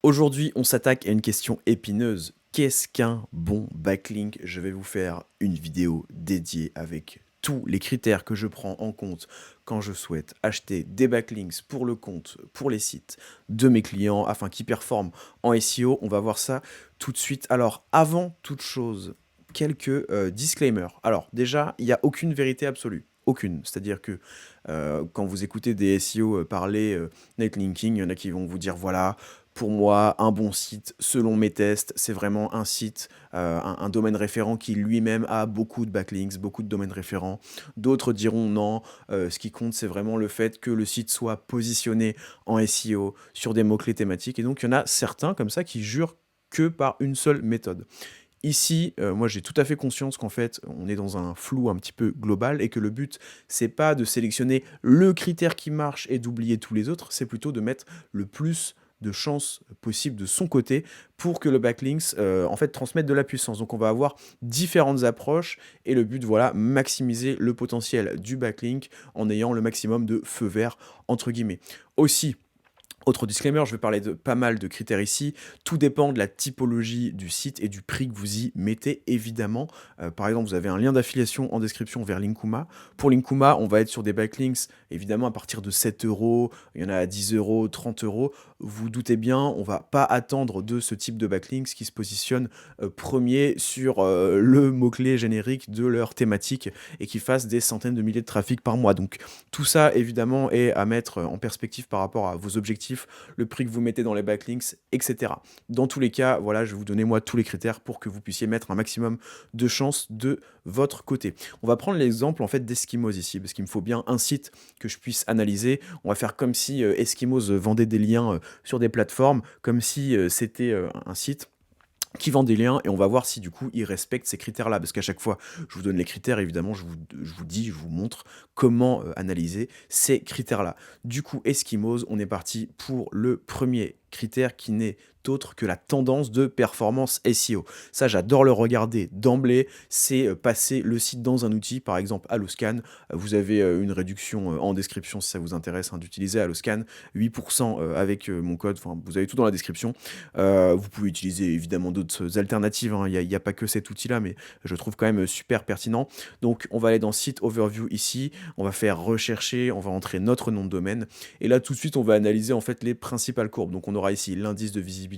Aujourd'hui, on s'attaque à une question épineuse. Qu'est-ce qu'un bon backlink? Je vais vous faire une vidéo dédiée avec tous les critères que je prends en compte quand je souhaite acheter des backlinks pour le compte, pour les sites de mes clients afin qu'ils performent en SEO. On va voir ça tout de suite. Alors, avant toute chose, quelques disclaimers. Alors, déjà, il n'y a aucune vérité absolue. Aucune. C'est-à-dire que quand vous écoutez des SEO parler netlinking, il y en a qui vont vous dire voilà, pour moi, un bon site, selon mes tests, c'est vraiment un site, un domaine référent qui lui-même a beaucoup de backlinks, beaucoup de domaines référents. D'autres diront non, ce qui compte, c'est vraiment le fait que le site soit positionné en SEO sur des mots-clés thématiques. Et donc, il y en a certains comme ça qui jurent que par une seule méthode. Ici, moi j'ai tout à fait conscience qu'en fait, on est dans un flou un petit peu global et que le but, c'est pas de sélectionner le critère qui marche et d'oublier tous les autres, c'est plutôt de mettre le plus de chances possible de son côté pour que le backlinks en fait transmette de la puissance. Donc on va avoir différentes approches et le but, voilà, maximiser le potentiel du backlink en ayant le maximum de feu vert entre guillemets. Aussi, autre disclaimer, je vais parler de pas mal de critères ici. Tout dépend de la typologie du site et du prix que vous y mettez, évidemment. Par exemple, vous avez un lien d'affiliation en description vers Linkuma. Pour Linkuma, on va être sur des backlinks, évidemment, à partir de 7 euros. Il y en a à 10 euros, 30 euros. Vous doutez bien, on va pas attendre de ce type de backlinks qui se positionne premier sur le mot-clé générique de leur thématique et qui fassent des centaines de milliers de trafics par mois. Donc, tout ça, évidemment, est à mettre en perspective par rapport à vos objectifs, le prix que vous mettez dans les backlinks, etc. Dans tous les cas, voilà, je vais vous donner moi tous les critères pour que vous puissiez mettre un maximum de chances de votre côté. On va prendre l'exemple en fait d'Eskimos ici, parce qu'il me faut bien un site que je puisse analyser. On va faire comme si Eskimos vendait des liens sur des plateformes, comme si c'était un site qui vend des liens et on va voir si du coup il respecte ces critères-là. Parce qu'à chaque fois, je vous donne les critères, évidemment, je vous montre comment analyser ces critères-là. Du coup, Eskimos, on est parti pour le premier critère qui n'est autre que la tendance de performance SEO. Ça, j'adore le regarder d'emblée. C'est passer le site dans un outil, par exemple Alloscan. Vous avez une réduction en description si ça vous intéresse d'utiliser Alloscan. 8% avec mon code, enfin, vous avez tout dans la description. Vous pouvez utiliser évidemment d'autres alternatives. Il n'y a pas que cet outil-là, mais je trouve quand même super pertinent. Donc, on va aller dans Site Overview ici. On va faire rechercher, on va entrer notre nom de domaine. Et là, tout de suite, on va analyser en fait les principales courbes. Donc, on aura ici l'indice de visibilité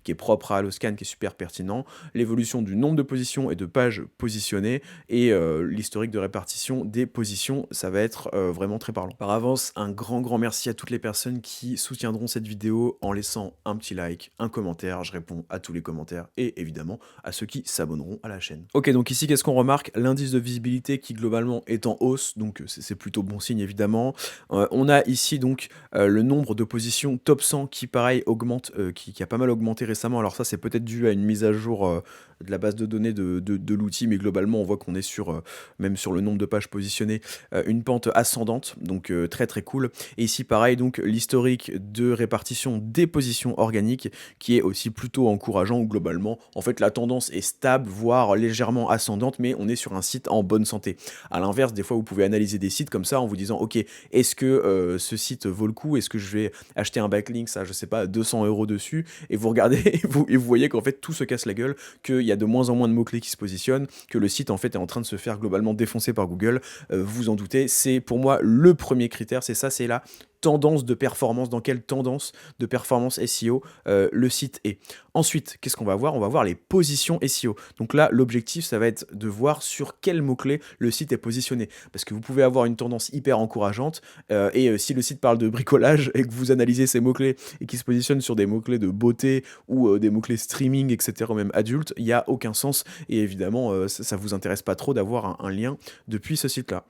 qui est propre à Alloscan, qui est super pertinent, l'évolution du nombre de positions et de pages positionnées et l'historique de répartition des positions, ça va être vraiment très parlant. Par avance, un grand merci à toutes les personnes qui soutiendront cette vidéo en laissant un petit like, un commentaire, je réponds à tous les commentaires et évidemment à ceux qui s'abonneront à la chaîne. Ok, donc ici, qu'est-ce qu'on remarque? L'indice de visibilité qui globalement est en hausse, donc c'est plutôt bon signe évidemment. On a ici donc le nombre de positions top 100 qui pareil augmente, qui a pas mal augmenté récemment. Alors ça c'est peut-être dû à une mise à jour de la base de données de l'outil, mais globalement on voit qu'on est sur, même sur le nombre de pages positionnées, une pente ascendante, donc très cool. Et ici pareil, donc l'historique de répartition des positions organiques qui est aussi plutôt encourageant, où globalement en fait la tendance est stable, voire légèrement ascendante, mais on est sur un site en bonne santé. À l'inverse, des fois vous pouvez analyser des sites comme ça en vous disant ok, est-ce que ce site vaut le coup, est-ce que je vais acheter un backlink, ça je sais pas, 200 euros dessus, et vous regardez et vous voyez qu'en fait tout se casse la gueule, qu'il y a de moins en moins de mots-clés qui se positionnent, que le site en fait est en train de se faire globalement défoncer par Google. Vous en doutez, c'est pour moi le premier critère, c'est ça, c'est la tendance de performance, dans quelle tendance de performance SEO le site est. Ensuite, qu'est-ce qu'on va voir? On va voir les positions SEO. Donc là, l'objectif, ça va être de voir sur quel mot-clé le site est positionné. Parce que vous pouvez avoir une tendance hyper encourageante, si le site parle de bricolage et que vous analysez ces mots-clés et qui se positionne sur des mots-clés de beauté ou des mots-clés streaming, etc., même adultes, il n'y a aucun sens. Et évidemment, ça ne vous intéresse pas trop d'avoir un lien depuis ce site-là.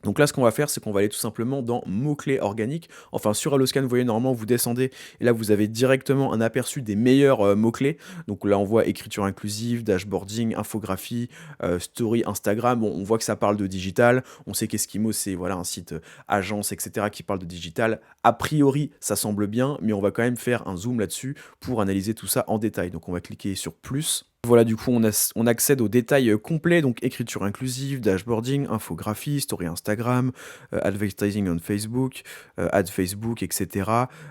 Donc là, ce qu'on va faire, c'est qu'on va aller tout simplement dans mots-clés organiques. Enfin, sur Alloscan, vous voyez, normalement, vous descendez, et là, vous avez directement un aperçu des meilleurs mots-clés. Donc là, on voit écriture inclusive, dashboarding, infographie, story, Instagram. Bon, on voit que ça parle de digital. On sait qu'Eskimo, c'est voilà, un site agence, etc., qui parle de digital. A priori, ça semble bien, mais on va quand même faire un zoom là-dessus pour analyser tout ça en détail. Donc on va cliquer sur plus. Voilà, du coup, on accède aux détails complets, donc écriture inclusive, dashboarding, infographie, story Instagram, advertising on Facebook, ad Facebook, etc.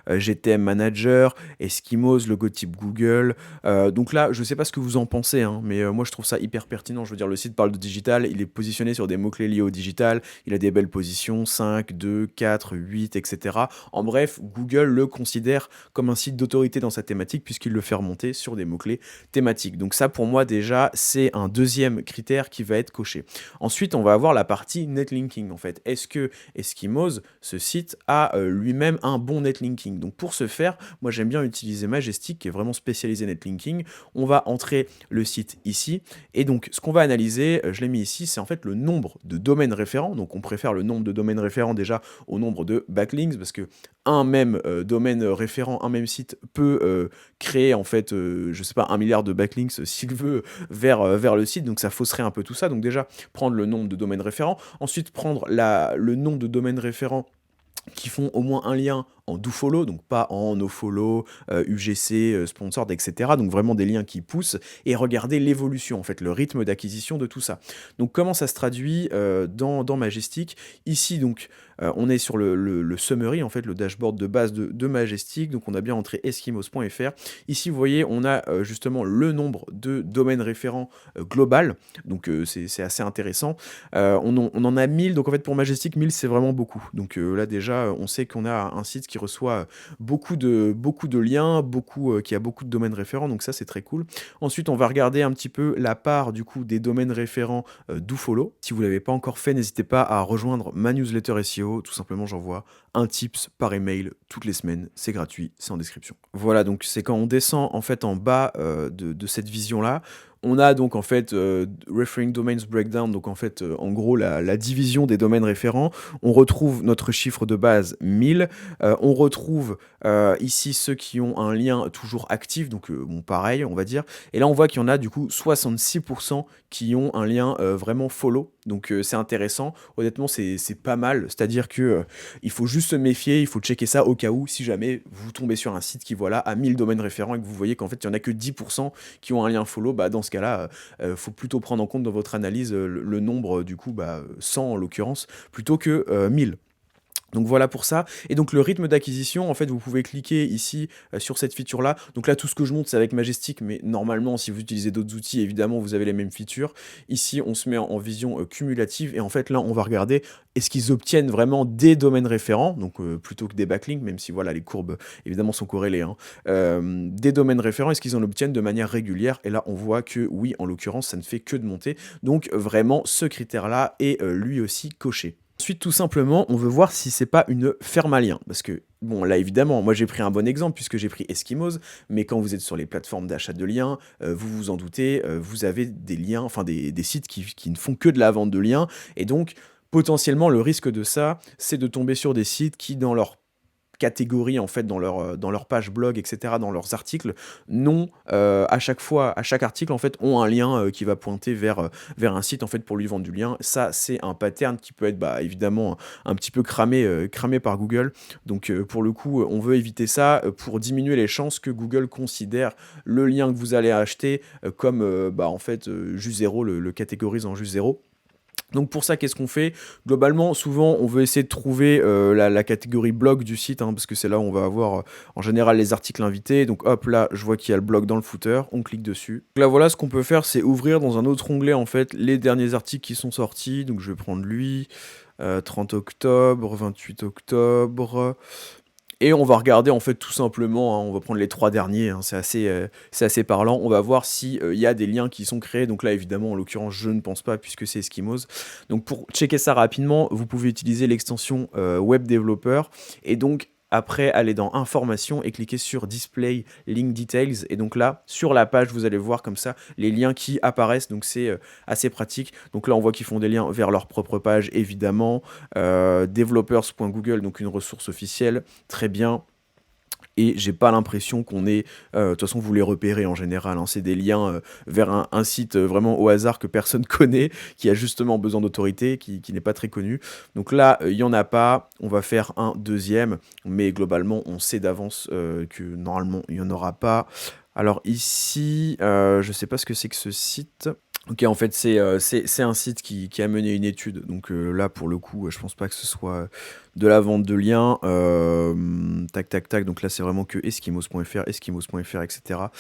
GTM Manager, Eskimos, logotype Google. Donc là, je sais pas ce que vous en pensez, hein, mais moi je trouve ça hyper pertinent. Je veux dire, le site parle de digital, il est positionné sur des mots-clés liés au digital, il a des belles positions, 5, 2, 4, 8, etc. En bref, Google le considère comme un site d'autorité dans sa thématique puisqu'il le fait remonter sur des mots-clés thématique. Donc ça, pour moi, déjà, c'est un deuxième critère qui va être coché. Ensuite, on va avoir la partie netlinking, en fait. Est-ce que Eskimos, ce site, a lui-même un bon netlinking? Donc pour ce faire, moi, j'aime bien utiliser Majestic, qui est vraiment spécialisé netlinking. On va entrer le site ici. Et donc, ce qu'on va analyser, je l'ai mis ici, c'est en fait le nombre de domaines référents. Donc on préfère le nombre de domaines référents déjà au nombre de backlinks, parce que un même domaine référent, un même site peut créer en fait, je sais pas, 1 milliard de backlinks s'il veut vers le site, donc ça fausserait un peu tout ça. Donc déjà, prendre le nombre de domaines référents, ensuite prendre le nombre de domaines référents qui font au moins un lien en dofollow, donc pas en nofollow, UGC, sponsored, etc. Donc vraiment des liens qui poussent, et regarder l'évolution, en fait, le rythme d'acquisition de tout ça. Donc comment ça se traduit dans Majestic? Ici, donc, on est sur le summary, en fait, le dashboard de base de Majestic. Donc on a bien entré eskimos.fr. Ici, vous voyez, on a justement le nombre de domaines référents global, donc c'est assez intéressant. On en a 1000, donc en fait pour Majestic, 1000 c'est vraiment beaucoup. Donc là déjà, on sait qu'on a un site qui reçoit beaucoup de liens, qui a beaucoup de domaines référents, donc ça c'est très cool. Ensuite, on va regarder un petit peu la part du coup des domaines référents dofollow. Si vous ne l'avez pas encore fait, n'hésitez pas à rejoindre ma newsletter SEO. Tout simplement, j'envoie un tips par email toutes les semaines. C'est gratuit, c'est en description. Voilà, donc c'est quand on descend en fait en bas de cette vision-là. On a donc en fait Referring Domains Breakdown, donc en fait en gros la division des domaines référents. On retrouve notre chiffre de base 1000. On retrouve ici ceux qui ont un lien toujours actif, donc bon pareil on va dire. Et là on voit qu'il y en a du coup 66% qui ont un lien vraiment follow. Donc c'est intéressant. Honnêtement c'est pas mal. C'est-à-dire que il faut juste se méfier, il faut checker ça au cas où si jamais vous tombez sur un site qui voilà a 1000 domaines référents et que vous voyez qu'en fait il y en a que 10% qui ont un lien follow, bah dans ce cas-là, faut plutôt prendre en compte dans votre analyse le nombre, du coup, 100 en l'occurrence, plutôt que 1000. Donc voilà pour ça. Et donc le rythme d'acquisition, en fait, vous pouvez cliquer ici sur cette feature-là. Donc là, tout ce que je montre, c'est avec Majestic, mais normalement, si vous utilisez d'autres outils, évidemment, vous avez les mêmes features. Ici, on se met en vision cumulative, et en fait, là, on va regarder est-ce qu'ils obtiennent vraiment des domaines référents, donc plutôt que des backlinks, même si voilà, les courbes, évidemment, sont corrélées, hein. Des domaines référents, est-ce qu'ils en obtiennent de manière régulière? Et là, on voit que oui, en l'occurrence, ça ne fait que de monter. Donc vraiment, ce critère-là est lui aussi coché. Ensuite, tout simplement, on veut voir si c'est pas une ferme à liens. Parce que, bon, là, évidemment, moi, j'ai pris un bon exemple puisque j'ai pris Eskimos, mais quand vous êtes sur les plateformes d'achat de liens, vous vous en doutez, vous avez des liens, enfin, des sites qui ne font que de la vente de liens. Et donc, potentiellement, le risque de ça, c'est de tomber sur des sites qui, dans leur catégories en fait dans leur page blog, etc., dans leurs articles, non, à chaque fois, à chaque article en fait ont un lien qui va pointer vers un site en fait pour lui vendre du lien. Ça c'est un pattern qui peut être évidemment un petit peu cramé par Google. Donc pour le coup on veut éviter ça pour diminuer les chances que Google considère le lien que vous allez acheter comme en fait juste zéro, le catégorise en juste zéro. Donc pour ça, qu'est-ce qu'on fait? Globalement, souvent, on veut essayer de trouver la catégorie blog du site, hein, parce que c'est là où on va avoir en général les articles invités. Donc hop, là, je vois qu'il y a le blog dans le footer, on clique dessus. Donc là, voilà, ce qu'on peut faire, c'est ouvrir dans un autre onglet, en fait, les derniers articles qui sont sortis. Donc je vais prendre lui, 30 octobre, 28 octobre... Et on va regarder en fait tout simplement, hein, on va prendre les 3 derniers, hein, c'est assez parlant. On va voir s'il y a des liens qui sont créés. Donc là évidemment en l'occurrence je ne pense pas puisque c'est Eskimos. Donc pour checker ça rapidement, vous pouvez utiliser l'extension Web Developer et donc après aller dans Informations et cliquer sur Display Link Details. Et donc là sur la page vous allez voir comme ça les liens qui apparaissent. Donc c'est assez pratique. Donc là on voit qu'ils font des liens vers leur propre page évidemment. Developers.google, donc une ressource officielle, très bien. Et j'ai pas l'impression qu'on ait... de toute façon, vous les repérez en général, hein, c'est des liens vers un site vraiment au hasard que personne connaît, qui a justement besoin d'autorité, qui n'est pas très connu. Donc là, il y en a pas, on va faire un deuxième, mais globalement, on sait d'avance que normalement, il y en aura pas. Alors ici, je sais pas ce que c'est que ce site. OK, en fait, c'est un site qui a mené une étude, donc là, pour le coup, je pense pas que ce soit de la vente de liens. Tac, tac, tac, donc là, c'est vraiment que eskimos.fr, eskimos.fr, et cetera.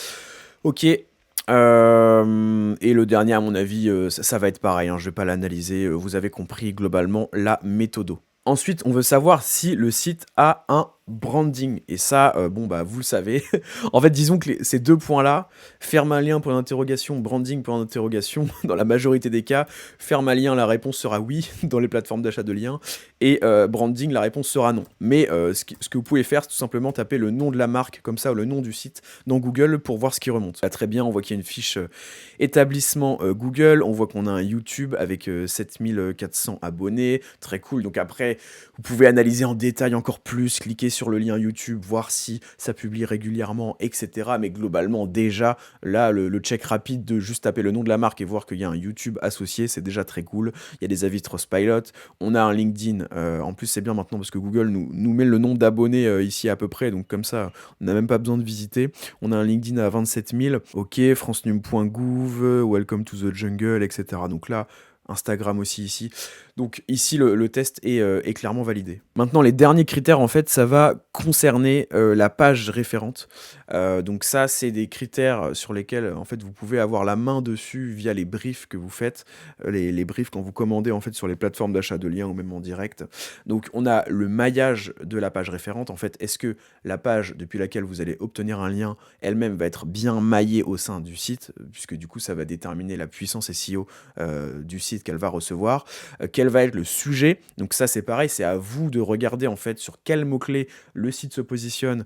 OK, et le dernier, à mon avis, ça va être pareil, hein, je vais pas l'analyser, vous avez compris globalement la méthodo. Ensuite, on veut savoir si le site a un branding et ça, bon, bah, vous le savez. En fait, disons que ces 2 points-là, ferme un lien, point d'interrogation, branding, point d'interrogation, dans la majorité des cas, ferme un lien, la réponse sera oui dans les plateformes d'achat de liens et branding, la réponse sera non. Mais ce que vous pouvez faire, c'est tout simplement taper le nom de la marque comme ça ou le nom du site dans Google pour voir ce qui remonte. Là, très bien, on voit qu'il y a une fiche établissement Google, on voit qu'on a un YouTube avec 7400 abonnés, très cool. Donc après, vous pouvez analyser en détail encore plus, cliquer sur le lien YouTube, voir si ça publie régulièrement, etc. Mais globalement, déjà, là, le check rapide de juste taper le nom de la marque et voir qu'il y a un YouTube associé, c'est déjà très cool. Il y a des avis Trustpilot, on a un LinkedIn. En plus, c'est bien maintenant parce que Google nous met le nombre d'abonnés ici à peu près, donc comme ça, on n'a même pas besoin de visiter. On a un LinkedIn à 27 000, ok, francenum.gouv, welcome to the jungle, etc. Donc là, Instagram aussi ici. Donc ici, le test est clairement validé. Maintenant, les derniers critères, en fait, ça va concerner la page référente. Donc ça, c'est des critères sur lesquels, en fait, vous pouvez avoir la main dessus via les briefs que vous faites, les briefs quand vous commandez, en fait, sur les plateformes d'achat de liens ou même en direct. Donc on a le maillage de la page référente. En fait, est-ce que la page depuis laquelle vous allez obtenir un lien elle-même va être bien maillée au sein du site, puisque du coup, ça va déterminer la puissance SEO du site qu'elle va recevoir. Quel va être le sujet? Donc ça, c'est pareil, c'est à vous de regarder en fait sur quel mot-clé le site se positionne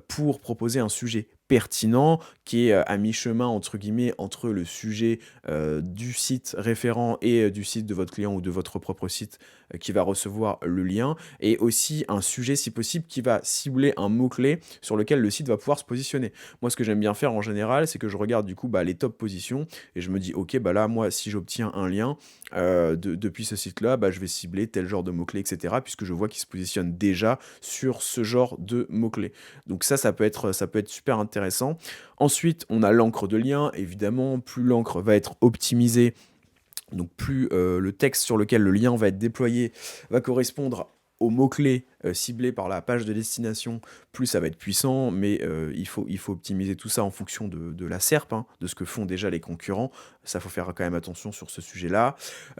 pour proposer un sujet pertinent qui est à mi-chemin entre guillemets entre le sujet du site référent et du site de votre client ou de votre propre site qui va recevoir le lien, et aussi un sujet si possible qui va cibler un mot-clé sur lequel le site va pouvoir se positionner. Moi, ce que j'aime bien faire en général, c'est que je regarde du coup les top positions et je me dis ok, bah là, moi, si j'obtiens un lien depuis ce site-là, bah, je vais cibler tel genre de mots-clés, etc. puisque je vois qu'il se positionne déjà sur ce genre de mots-clés. Donc ça peut être super intéressant. Ensuite, on a l'encre de lien. Évidemment, plus l'encre va être optimisée, donc plus le texte sur lequel le lien va être déployé va correspondre aux mots-clés ciblés par la page de destination, plus ça va être puissant, mais il faut optimiser tout ça en fonction de la SERP, hein, de ce que font déjà les concurrents. Ça, faut faire quand même attention sur ce sujet-là.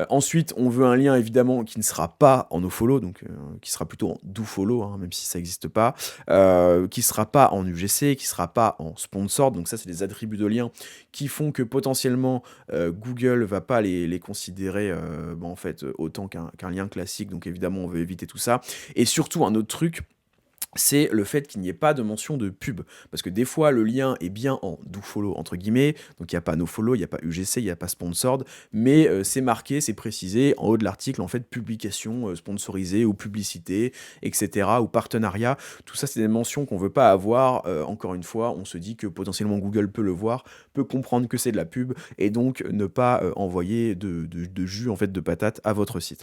Ensuite, on veut un lien évidemment qui ne sera pas en nofollow, donc qui sera plutôt en dofollow, hein, même si ça n'existe pas, qui ne sera pas en UGC, qui ne sera pas en sponsor. Donc ça, c'est des attributs de lien qui font que potentiellement Google va pas les considérer en fait autant qu'un lien classique. Donc évidemment, on veut éviter tout ça. Et surtout, un autre truc, c'est le fait qu'il n'y ait pas de mention de pub. Parce que des fois, le lien est bien en dofollow, entre guillemets, donc il n'y a pas nofollow, il n'y a pas UGC, il n'y a pas sponsored, mais c'est marqué, c'est précisé en haut de l'article, en fait, publication sponsorisée ou publicité, etc., ou partenariat. Tout ça, c'est des mentions qu'on ne veut pas avoir. Encore une fois, on se dit que potentiellement Google peut le voir, peut comprendre que c'est de la pub, et donc ne pas envoyer de jus, en fait, de patate à votre site.